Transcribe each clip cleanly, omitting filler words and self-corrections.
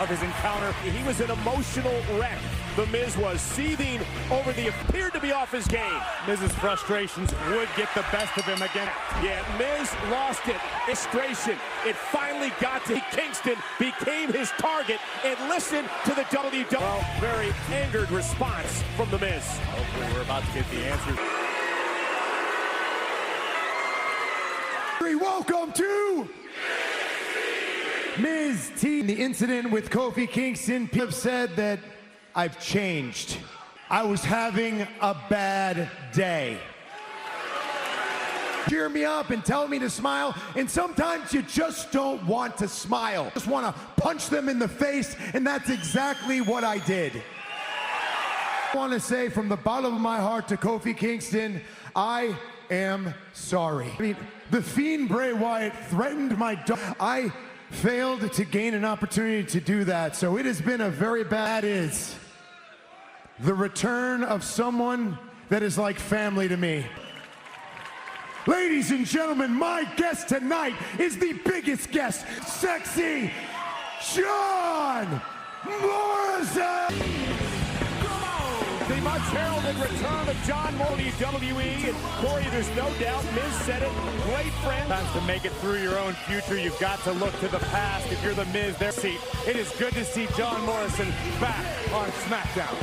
of his encounter. He was an emotional wreck. The Miz was seething over the appeared to be off his game. Miz's frustrations would get the best of him again. Yeah, Miz lost it. Frustration. It finally got to Kingston, became his target, and listen to the WWE. Well, very angered response from the Miz. Hopefully we're about to get the answers. Welcome to Miz T. The incident with Kofi Kingston. People have said that I've changed. I was having a bad day. Cheer me up and tell me to smile, and sometimes you just don't want to smile. Just want to punch them in the face, and that's exactly what I did. I want to say from the bottom of my heart to Kofi Kingston, I am sorry. I mean, the Fiend Bray Wyatt threatened my dog. I failed to gain an opportunity to do that, so it has been a very bad. That is the return of someone that is like family to me. Ladies and gentlemen, my guest tonight is the biggest guest, sexy John Morrison. The much heralded return of John Morrison to WWE. And Corey, there's no doubt, Miz said it, great friend. Sometimes to make it through your own future, you've got to look to the past. If you're the Miz, their seat. It is good to see John Morrison back on SmackDown.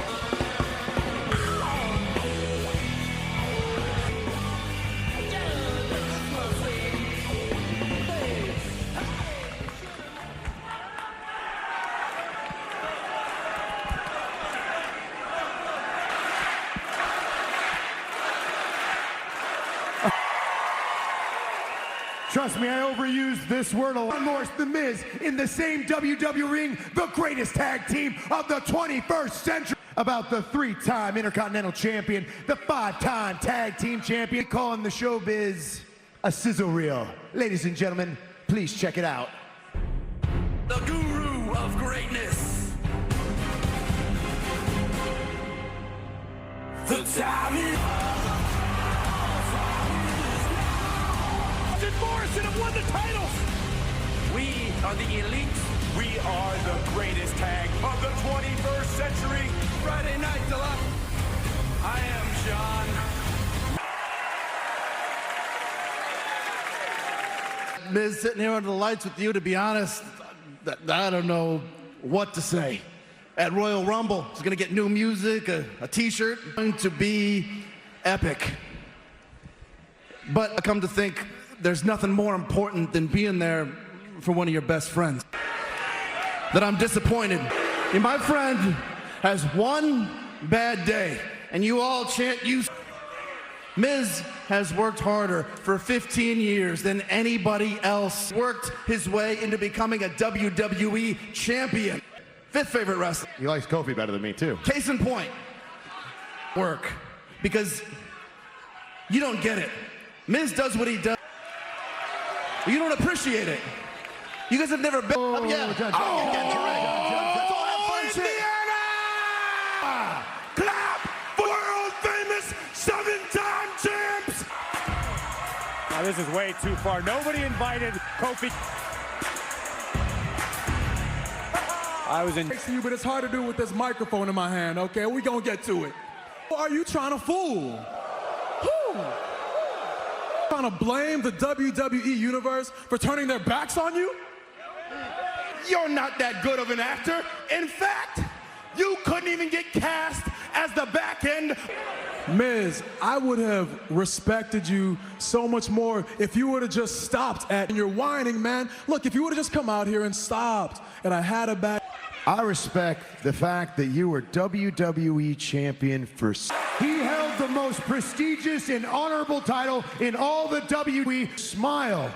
Trust me, I overused this word a lot. Morris, The Miz, in the same WWE ring, the greatest tag team of the 21st century. About the 3-time Intercontinental Champion, the 5-time Tag Team Champion, calling the showbiz a sizzle reel. Ladies and gentlemen, please check it out. The guru of greatness. The time is... Morrison have won the titles. We are the elite. We are the greatest tag of the 21st century. Friday Night Deluxe. I am John. Miz, sitting here under the lights with you, to be honest, I don't know what to say. At Royal Rumble, it's going to get new music, a t-shirt. It's going to be epic. But I come to think, there's nothing more important than being there for one of your best friends. That I'm disappointed. And my friend has one bad day, and you all chant you. Miz has worked harder for 15 years than anybody else. Worked his way into becoming a WWE champion. 5th favorite wrestler. He likes Kofi better than me, too. Case in point, work. Because you don't get it. Miz does what he does. You don't appreciate it. You guys have never been. Oh, yeah. Indiana! Clap for world famous 7-time champs! Now this is way too far. Nobody invited Kofi. I was in. You, but it's hard to do with this microphone in my hand, okay? We gonna get to it. Who are you trying to fool? Who? Trying to blame the WWE Universe for turning their backs on you? You're not that good of an actor. In fact, you couldn't even get cast as the back end. Miz, I would have respected you so much more if you would have just stopped at your whining, man. Look, if you would have just come out here and stopped and I had a back. I respect the fact that you were WWE champion for... He held the most prestigious and honorable title in all the WWE. Smile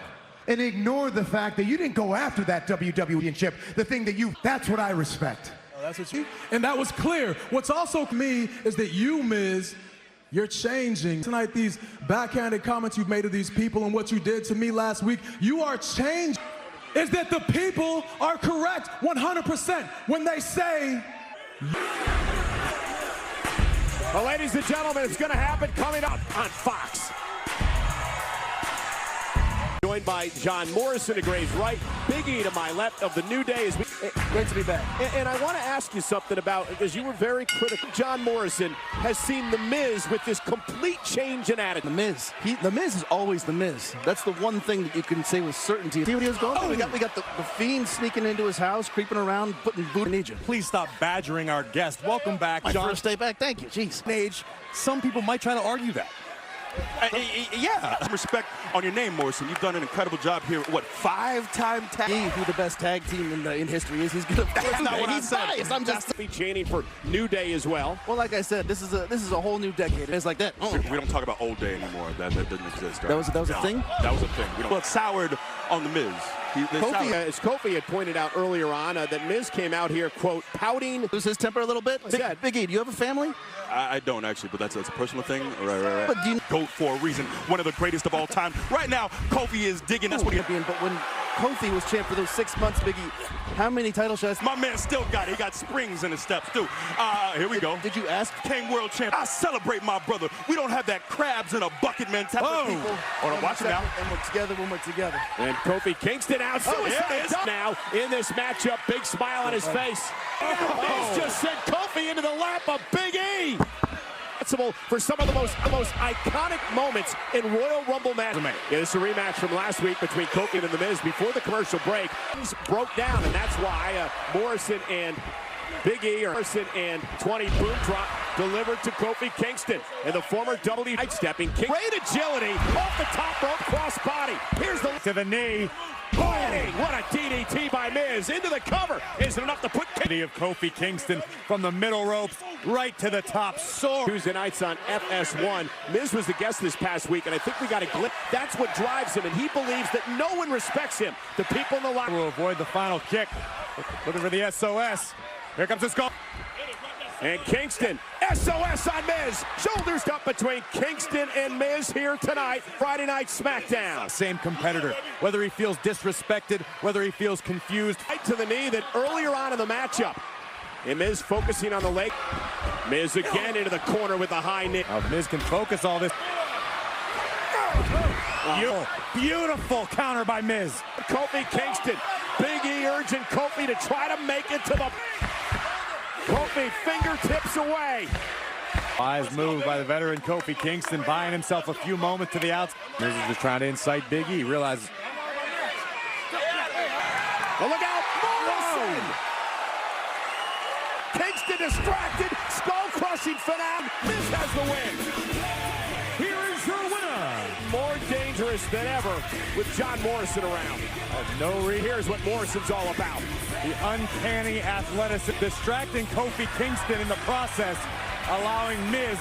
and ignore the fact that you didn't go after that WWE championship. The thing that you... That's what I respect. Oh, that's what you... And that was clear. What's also me is that you, Miz, you're changing. Tonight, these backhanded comments you've made to these people and what you did to me last week, you are changing. Is that the people are correct 100% when they say... Well, ladies and gentlemen, it's going to happen coming up on Fox. Joined by John Morrison to Gray's right. Big E to my left of the New Day. Great to be back. And I want to ask you something about, because you were very critical. John Morrison has seen The Miz with this complete change in attitude. The Miz is always The Miz. That's the one thing that you can say with certainty. See what he was going through? We got the Fiend sneaking into his house, creeping around, putting boot in Egypt. Please stop badgering our guest. Welcome back, My John. first day back. Thank you. Jeez. Age, some people might try to argue that. Yeah. Respect on your name, Morrison. You've done an incredible job here. What, 5-time tag? Who the best tag team in history is? He's gonna. That's not what I he's said. biased. I'm just. Be chanting for New Day as well. Well, like I said, this is a whole new decade. It's like that. Oh. We don't talk about old day anymore. That doesn't exist. Right? That was a thing. That was a thing. Well, it soured on the Miz. Kofi, as Kofi had pointed out earlier on, that Miz came out here, quote, pouting. Lose his temper a little bit. Big E, do you have a family? I don't actually, but that's a personal thing. Right. But do you GOAT for a reason. One of the greatest of all time. Right now, Kofi is digging. That's what he. But when Kofi was champ for those 6 months, Big E, how many title shots? My man still got it. He got springs in his steps too. Here we go. Did you ask? Came world champ. I celebrate my brother. We don't have that crabs in a bucket mentality. Hold on, watch it now. And we're together when we're together. And Kofi Kingston out. There it is. Now in this matchup, big smile on his face. Miz just sent Kofi into the lap of Big E. For some of the most iconic moments in Royal Rumble matches. Yeah, this is a rematch from last week between Kofi and The Miz. Before the commercial break, things broke down, and that's why Morrison and Big E, or Morrison and 20 boom drop delivered to Kofi Kingston. And the former WWE stepping great agility off the top rope cross body. Here's the To the knee. Boom! What a DDT by Miz into the cover. Isn't enough to put Of Kofi Kingston from the middle ropes right to the top. Tuesday nights on FS1. Miz was the guest this past week, and I think we got a glimpse. That's what drives him, and he believes that no one respects him. The people in the locker will avoid the final kick. Looking for the SOS. Here comes the skull. And Kingston, SOS on Miz. Shoulders up between Kingston and Miz here tonight, Friday Night SmackDown. Same competitor. Whether he feels disrespected, whether he feels confused. Right to the knee that earlier on in the matchup. And Miz focusing on the leg. Miz again into the corner with a high knee. Miz can focus all this. Beautiful counter by Miz. Kofi Kingston. Big E urging Kofi to try to make it to the... Kofi fingertips away. Wise move by the veteran Kofi Kingston, buying himself a few moments to the outside. Miz is just trying to incite Big E. Realizes. Oh, look out! Morrison! Kingston distracted. Skull-crushing finale. Miz has the win. Here is your winner. More dangerous than ever with John Morrison around. Here's what Morrison's all about. The uncanny athleticism, distracting Kofi Kingston in the process, allowing Miz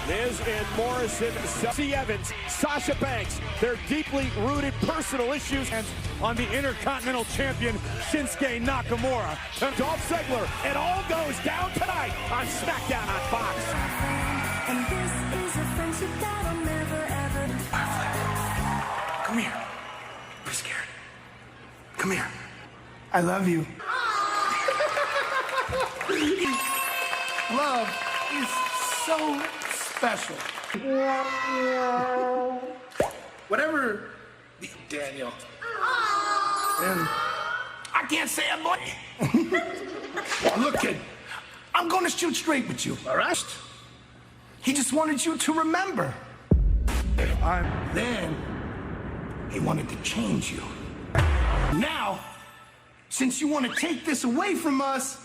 and Morrison, C. Evans, Sasha Banks, their deeply rooted personal issues. And on the Intercontinental Champion, Shinsuke Nakamura. Dolph Ziggler, it all goes down tonight on SmackDown on Fox. And this is a friendship that'll never ever. Come here. I'm scared. Come here. I love you. Love is so special. Whatever, Daniel. And I can't say a boy. Look, kid, I'm going to shoot straight with you, all right? He just wanted you to remember. Then he wanted to change you. Now, since you want to take this away from us,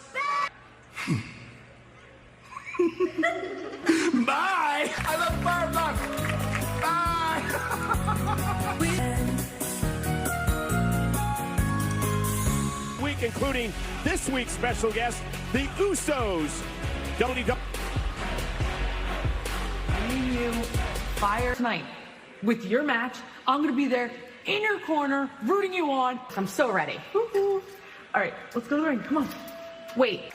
bye. I love Fireblock. Bye. Week including this week's special guest, the Usos. WWE. You fire tonight with your match. I'm gonna be there in your corner, rooting you on. I'm so ready. Woo-hoo. All right, let's go to the ring. Come on. Wait.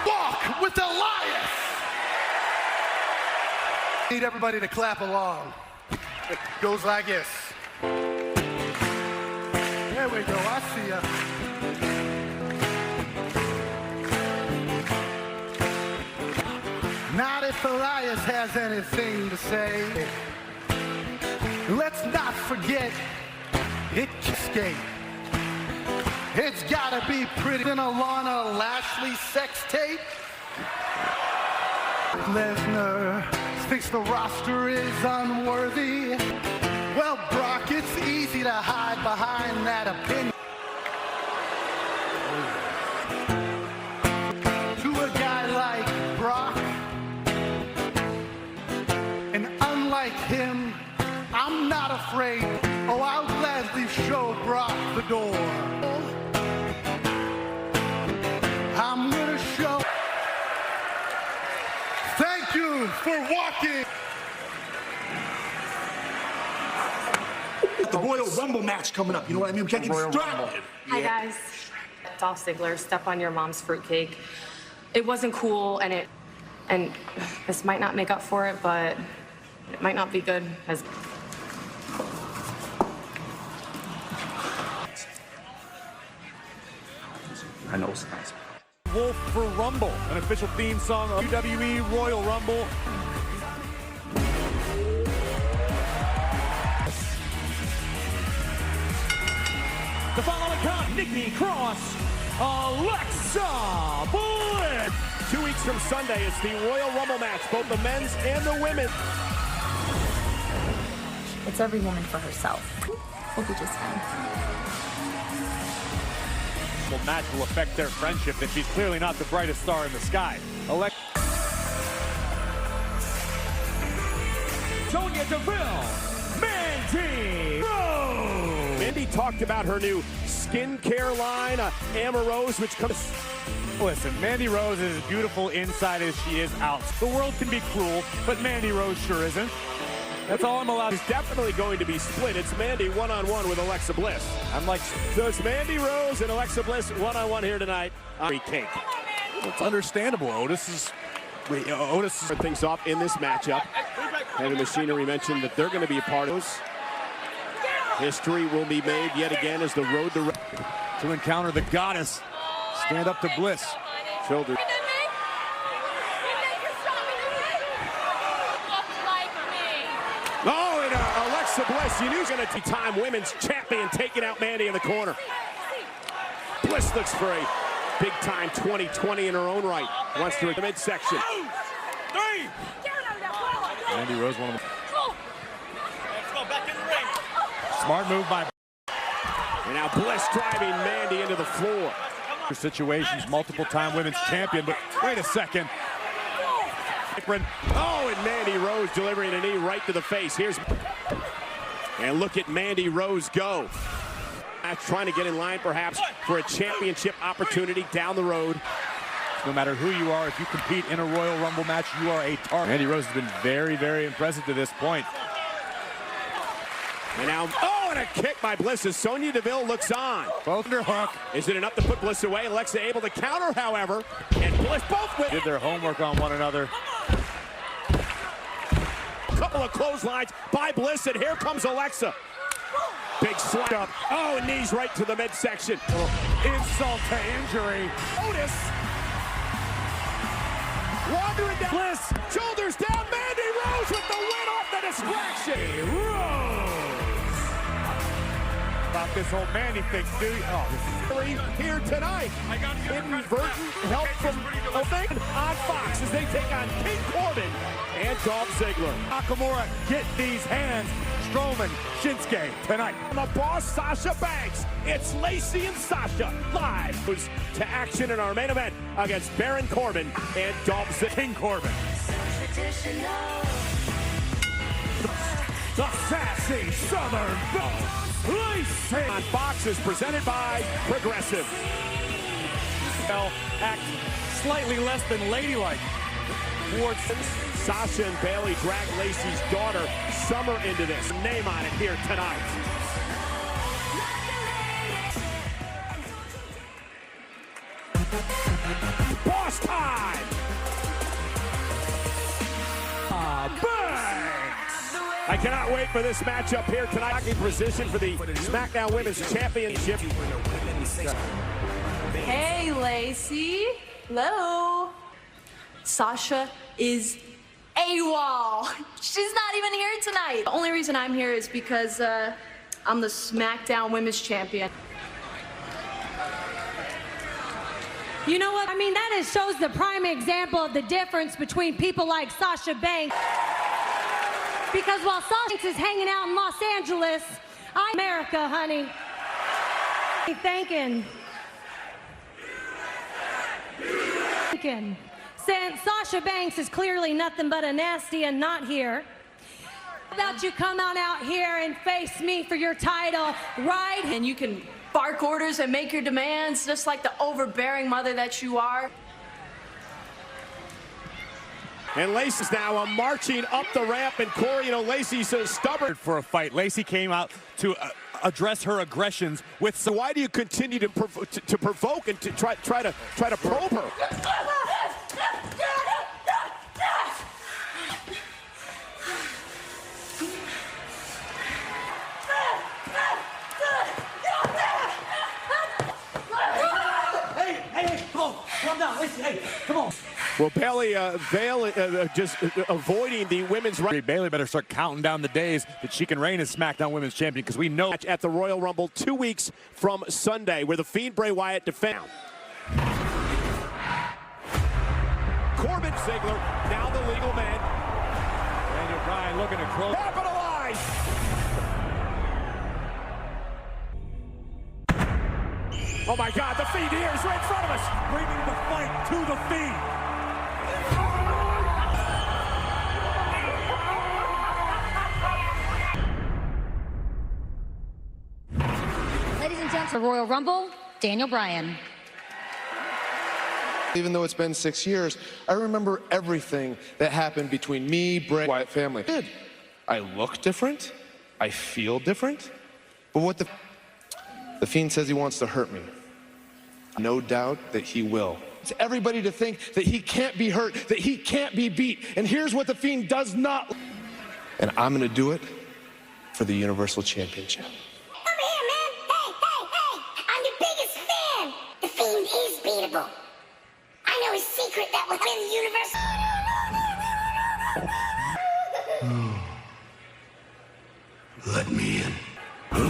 Walk with Elias. Need everybody to clap along. It goes like this. There we go. I see ya. Not if Elias has anything to say. Let's not forget, it skate. It's gotta be pretty than a Lana Lashley sex tape. Lesnar thinks the roster is unworthy. Well, Brock, it's easy to hide behind that opinion. To a guy like Brock, and unlike him, I'm not afraid. Oh, I'll gladly show Brock the door. I'm gonna show. Thank you for walking. The Royal Rumble match coming up. You know what I mean? We can't get distracted. Hi, guys. Dolph Ziggler, step on your mom's fruitcake. It wasn't cool, and this might not make up for it, but it might not be good as. I know it's nice. Wolf for Rumble, an official theme song of WWE Royal Rumble. The following count, Nikki Cross, Alexa Bliss. 2 weeks from Sunday, it's the Royal Rumble match, both the men's and the women. It's every woman for herself. We'll be just fine. The match will affect their friendship, and she's clearly not the brightest star in the sky. Sonya Deville, Mandy Rose. Mandy talked about her new skincare line, Amorose, which comes. Listen, Mandy Rose is as beautiful inside as she is out. The world can be cruel, but Mandy Rose sure isn't. That's all I'm allowed. It's definitely going to be split. It's Mandy one-on-one with Alexa Bliss. So it's Mandy Rose and Alexa Bliss one-on-one here tonight. Cake. It's understandable. Otis Start things off in this matchup. Heavy Machinery mentioned that they're going to be a part of this. History will be made yet again as the road to encounter the goddess. Stand up to Bliss. Shoulder. Oh, and Alexa Bliss, you knew going to time women's champion taking out Mandy in the corner. Bliss looks for a big-time 2020 in her own right. Wants to the midsection. Mandy Rose, one of them. Smart move by. And now Bliss driving Mandy into the floor. Situations, multiple-time women's champion, but wait a second. Oh, and Mandy Rose delivering a knee right to the face. And look at Mandy Rose go. Trying to get in line perhaps for a championship opportunity down the road. No matter who you are, if you compete in a Royal Rumble match, you are a target. Mandy Rose has been very, very impressive to this point. And now, and a kick by Bliss as Sonya Deville looks on. Both under hook. Is it enough to put Bliss away? Alexa able to counter, however. And Bliss both with. Did their homework on one another. Couple of clotheslines by Bliss, and here comes Alexa. Big slap up. Oh, and knees right to the midsection. Insult to injury. Otis. Wandering down. Bliss. Shoulders down. Mandy Rose with the win off the distraction. Rose. About this whole Mandy thing, dude. Here tonight. Inadvertent help from O'Thing on Fox as they take on King Corbin and Dolph Ziggler. Nakamura, get these hands. Strowman, Shinsuke tonight. On the boss, Sasha Banks. It's Lacey and Sasha live to action in our main event against Baron Corbin and Dolph Ziggler. King Corbin. The sassy Southern Belle. Lacey on Fox is presented by Progressive. Act slightly less than ladylike. Towards Sasha and Bayley drag Lacey's daughter, Summer, into this. Name on it here tonight. Boss time! Banks! I cannot wait for this matchup here tonight. In position for the SmackDown Women's Championship. Hey, Lacey. Hello. Sasha is AWOL. She's not even here tonight. The only reason I'm here is because I'm the SmackDown Women's Champion. You know what? I mean, that shows the prime example of the difference between people like Sasha Banks. Because while Sasha Banks is hanging out in Los Angeles, I'm America, honey. Thinking. Since Sasha Banks is clearly nothing but a nasty and not here, how about you come on out here and face me for your title, right? And you can bark orders and make your demands just like the overbearing mother that you are. And Lacey's now marching up the ramp, and Corey, you know, Lacey's so stubborn for a fight. Lacey came out to address her aggressions with. So why do you continue to provoke and to try to probe her? Hey, come on, calm down, listen, hey, come on. Well, Bayley just avoiding the women's right. Bayley better start counting down the days that she can reign as SmackDown Women's Champion, because we know at the Royal Rumble 2 weeks from Sunday, where the Fiend Bray Wyatt defends. Corbin Ziggler, now the legal man. Daniel Bryan looking to close. Capitalize! Oh my God, the Fiend here is right in front of us. Bringing the fight to the Fiend. Ladies and gentlemen, the Royal Rumble, Daniel Bryan. Even though it's been 6 years, I remember everything that happened between me, Bray, Wyatt family. I look different, I feel different, but what the Fiend says he wants to hurt me. No doubt that he will. It's everybody to think that he can't be hurt, that he can't be beat. And here's what the Fiend does not. And I'm gonna do it for the Universal Championship. Come here, man. Hey. I'm your biggest fan. The Fiend is beatable. I know his secret that will win the Universal. Let me in.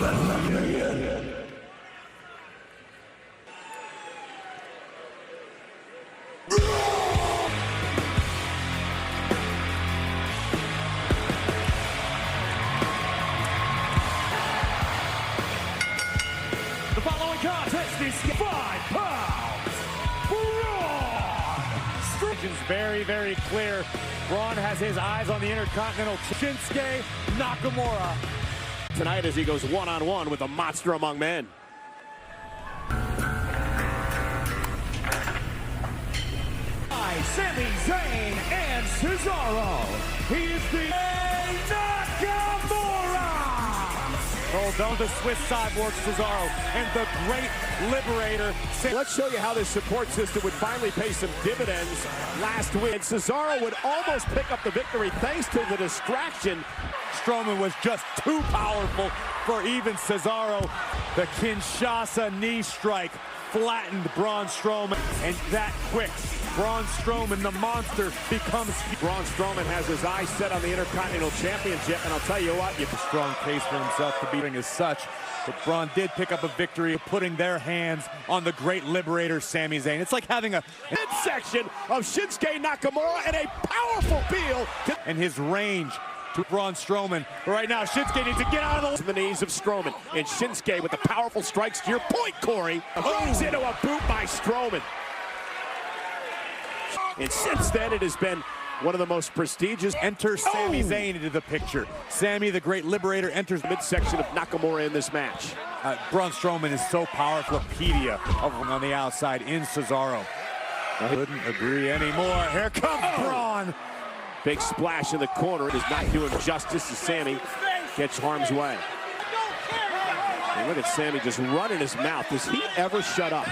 Let me in. The following contest is 5 pounds. Braun. It's very, very clear. Braun has his eyes on the Intercontinental Shinsuke Nakamura tonight as he goes one-on-one with a monster among men. Sami Zayn and Cesaro. He is the Nakamura. Rolled down the Swiss cyborg Cesaro and the Great Liberator. Let's show you how this support system would finally pay some dividends last week. And Cesaro would almost pick up the victory thanks to the distraction. Strowman was just too powerful for even Cesaro. The Kinshasa knee strike flattened Braun Strowman, and that quick, Braun Strowman, the monster, becomes... Braun Strowman has his eyes set on the Intercontinental Championship, and I'll tell you what, you have a strong case for himself to beating as such, but Braun did pick up a victory, putting their hands on the Great Liberator, Sami Zayn. It's like having a midsection of Shinsuke Nakamura and a powerful peel and his range to Braun Strowman. Right now, Shinsuke needs to get out of the knees of Strowman. And Shinsuke with the powerful strikes. To your point, Corey, goes into a boot by Strowman. And since then, it has been one of the most prestigious. Enter Sami Zayn into the picture. Sami, the Great Liberator, enters the midsection of Nakamura in this match. Braun Strowman is so powerful. Pedia on the outside in Cesaro. I couldn't agree anymore. Here comes Braun. Big splash in the corner. It is not doing justice to Sami. Gets harm's way. And look at Sami just running his mouth. Does he ever shut up?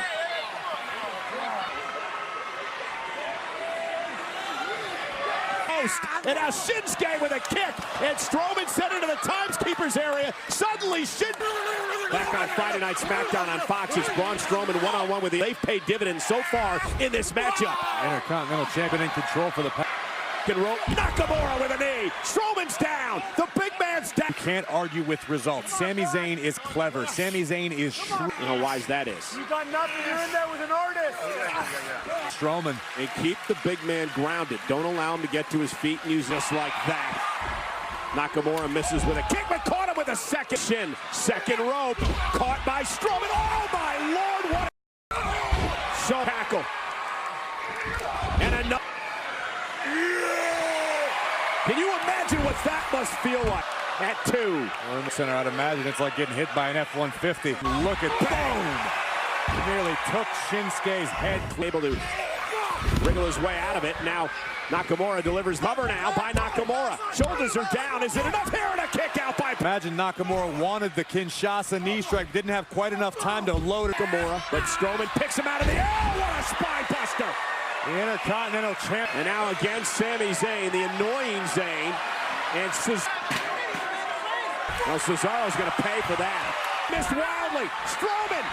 And now Shinsuke with a kick. And Strowman sent into the timekeeper's area. Suddenly, back on Friday Night SmackDown on Fox, it's Braun Strowman one-on-one with the... They've paid dividends so far in this matchup. Intercontinental Champion in control for the... second rope. Nakamura with a knee. Strowman's down. The big man's down. Can't argue with results. Sami Zayn is clever. Sami Zayn is shrewd. You know why that is. You got nothing. You're in there with an artist. Strowman. And keep the big man grounded. Don't allow him to get to his feet and use this like that. Nakamura misses with a kick, but caught him with a second shin. Second rope. Caught by Strowman. Oh, my Lord. What a... So tackle. And another. Can you imagine what that must feel like at 2? Well, in the center, I'd imagine it's like getting hit by an F-150. Look at that. Boom! Nearly took Shinsuke's head. Able to wriggle his way out of it. Now Nakamura delivers cover now by Nakamura. Shoulders are down. Is it enough here? And a kick out by... Imagine Nakamura wanted the Kinshasa knee strike. Didn't have quite enough time to load Nakamura. But Strowman picks him out of the air. Oh, what a spine buster. The Intercontinental Champ. And now against Sami Zayn, the annoying Zayn. And Cesaro's going to pay for that. Missed wildly. Strowman.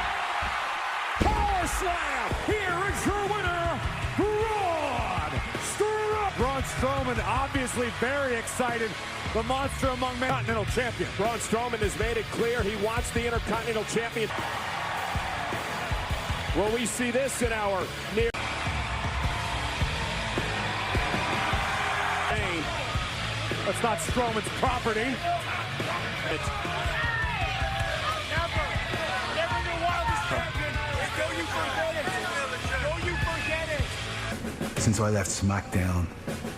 Power slam. Here is your winner, Braun Strowman. Braun Strowman obviously very excited. The monster among men. Intercontinental Champion. Braun Strowman has made it clear he wants the Intercontinental Champion. Will we see this in our near... That's not Strowman's property. It's... Never your wildest champion. Don't you forget it. Don't you forget it. Since I left SmackDown,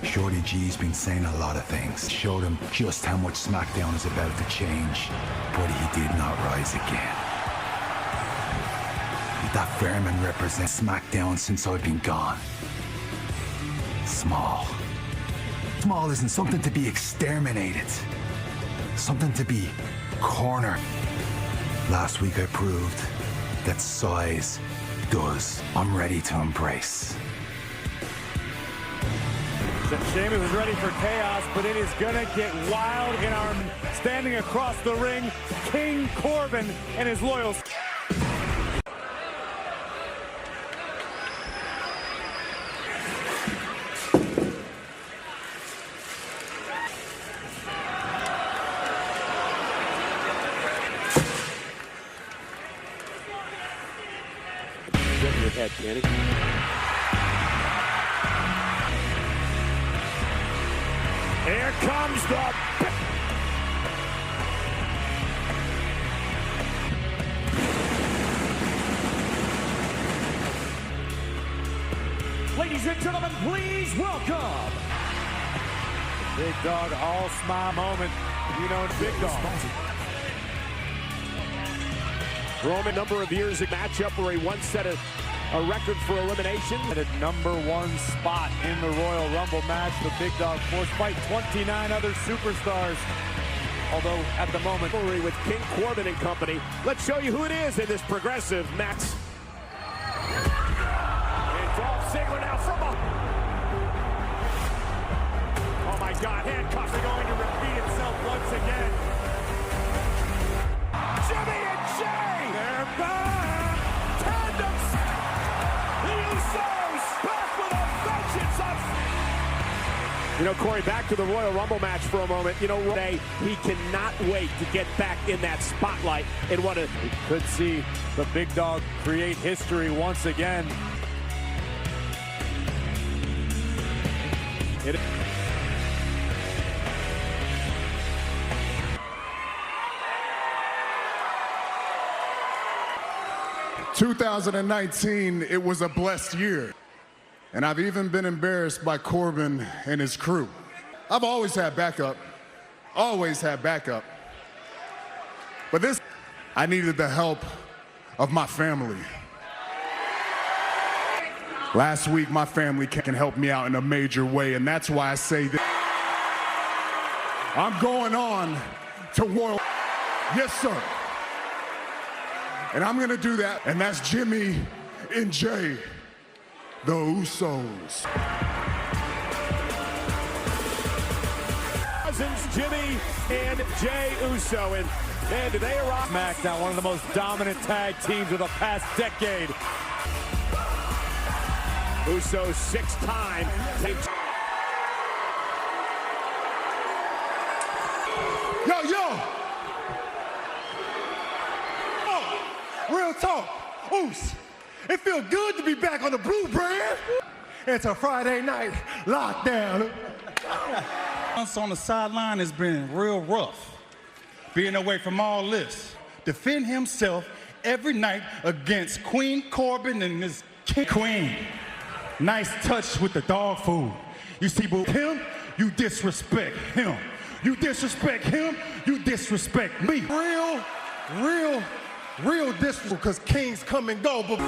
Shorty G's been saying a lot of things. Showed him just how much SmackDown is about to change, but he did not rise again. That Fairman represents SmackDown since I've been gone. Small. Small isn't something to be exterminated. Something to be cornered. Last week I proved that size does. I'm ready to embrace. Sheamus is ready for chaos, but it is gonna get wild in our standing across the ring, King Corbin and his loyals. Your head, Kenny. Here comes the... Ladies and gentlemen, please welcome... Big Dog all smile moment. You know, Big Dog. Roman, number of years in matchup where he once set a record for elimination. At a #1 spot in the Royal Rumble match, the Big Dog forced fight 29 other superstars. Although at the moment, with King Corbin and company. Let's show you who it is in this progressive match. And Dolph Ziggler now from a... Oh my God, handcuffs are going to repeat itself once again. Jimmy and Jay! They're back! Tandems! The Usos back with a vengeance on... You know, Corey, back to the Royal Rumble match for a moment. You know, he cannot wait to get back in that spotlight and what a... We could see the Big Dog create history once again. It... 2019, it was a blessed year. And I've even been embarrassed by Corbin and his crew. I've always had backup. Always had backup. But this, I needed the help of my family. Last week, my family can help me out in a major way, and that's why I say that I'm going on to Royal. Yes, sir. And I'm gonna do that, and that's Jimmy and Jay, the Usos. Cousins, Jimmy and Jay Uso, and man, do they arrive? SmackDown, one of the most dominant tag teams of the past decade. Uso 6-time. Oos! It feels good to be back on the Blue Brand. It's a Friday night lockdown. On the sideline has been real rough. Being away from all this. Defend himself every night against Queen Corbin and this Queen. Nice touch with the dog food. You see, but him, you disrespect him. You disrespect him, you disrespect me. Real disrespect, because kings come and go. But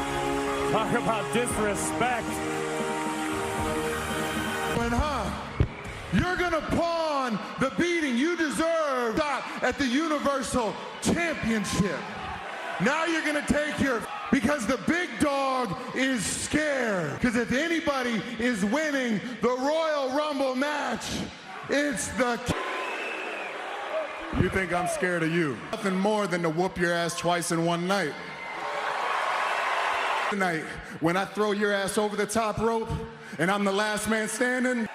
talk about disrespect. You're gonna pawn the beating you deserve at the Universal Championship. Now you're gonna take because the big dog is scared. Because if anybody is winning the Royal Rumble match, it's the... You think I'm scared of you? Nothing more than to whoop your ass twice in one night. Tonight, when I throw your ass over the top rope and I'm the last man standing,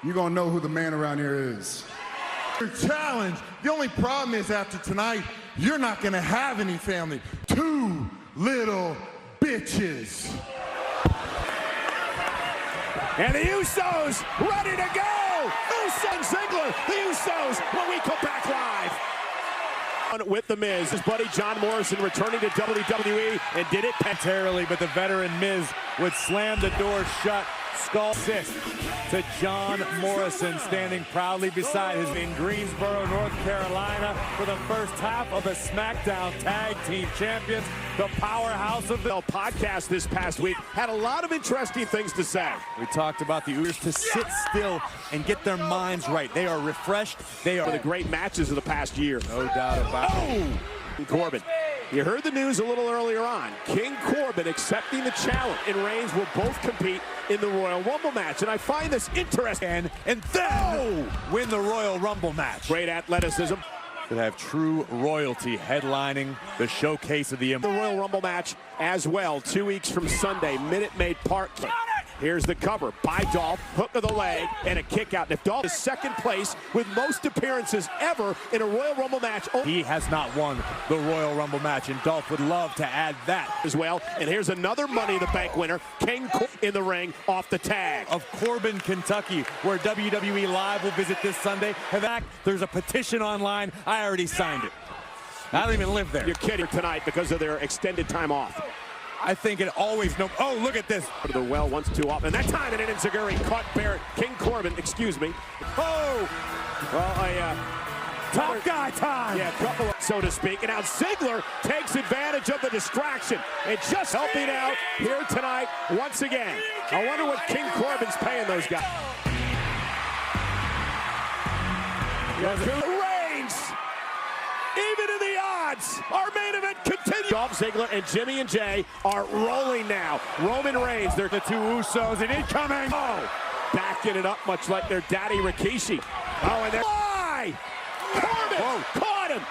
you're gonna know who the man around here is. Your challenge. The only problem is after tonight, you're not gonna have any family. 2 little bitches. And the Usos ready to go. Usos and Ziggler, the Usos, when we come back live. With The Miz, his buddy John Morrison returning to WWE and did it momentarily, but the veteran Miz would slam the door shut. Skull assist to John Morrison, standing proudly beside his in Greensboro, North Carolina, for the first half of the SmackDown Tag Team Champions. The powerhouse of the podcast this past week had a lot of interesting things to say. We talked about the Usos to sit still and get their minds right. They are refreshed. They are the great matches of the past year. No doubt about it. Corbin. You heard the news a little earlier on. King Corbin accepting the challenge, and Reigns will both compete in the Royal Rumble match. And I find this interesting. And then win the Royal Rumble match. Great athleticism. Could have true royalty headlining the showcase of the Royal Rumble match as well. 2 weeks from Sunday, Minute Maid Park. Here's the cover by Dolph, hook of the leg, and a kick out. And if Dolph is second place with most appearances ever in a Royal Rumble match. He has not won the Royal Rumble match, and Dolph would love to add that as well. And here's another Money in the Bank winner, King Corbin in the ring off the tag. Of Corbin, Kentucky, where WWE Live will visit this Sunday. In fact, there's a petition online. I already signed it. I don't even live there. You're kidding tonight because of their extended time off. I think it always no. Oh, look at this. To the well once too often. That time it Enziguri caught Barrett. King Corbin, excuse me. Oh! Well, tough guy time. Yeah, couple of, so to speak. And now Ziggler takes advantage of the distraction and just helping out here tonight once again. I wonder what King Corbin's paying those guys. Reigns, even in the odds, our main event continues. Dolph Ziggler and Jimmy and Jay are rolling now. Roman Reigns, they're the 2 Usos, and incoming. Oh, backing it up much like their daddy Rikishi. Oh, and they're Corbin caught him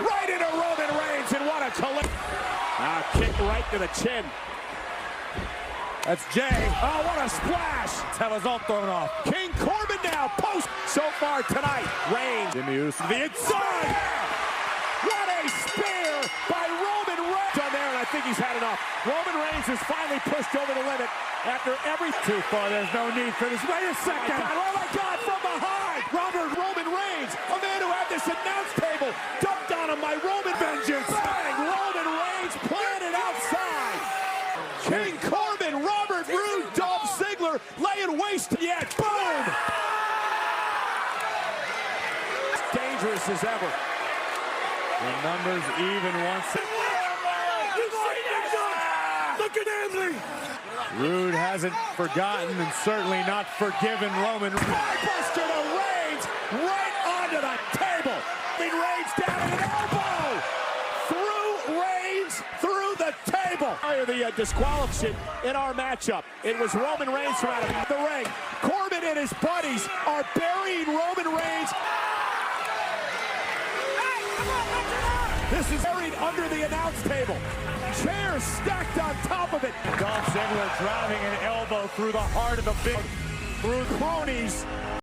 right into Roman Reigns, and what a kick right to the chin. That's Jay. Oh, what a splash. That was all thrown off. King Corbin now, post so far tonight. Reigns. Jimmy Uso. The inside. What a spear by Roman Reigns on there, and I think he's had enough. Roman Reigns is finally pushed over the limit after every... Too far, there's no need for this. Wait a second. Oh my God, from behind. Roman Reigns, a man who had this announce table, dumped on him by Roman Vengeance. Bang, Roman Reigns planted outside. King Corbin, Robert Roode, Dolph Ziggler laying waste yet. Boom! Dangerous as ever. The numbers even once. Look at Anthony. Roode hasn't forgotten and certainly not forgiven Roman. Buster to Reigns, right onto the table. Reigns down at an elbow. Through Reigns, through the table. The disqualification in our matchup. It was Roman Reigns from out of the ring. Corbin and his buddies are burying Roman Reigns. This is buried under the announce table. Chairs stacked on top of it. Dolph Ziggler driving an elbow through the heart of the big, through cronies.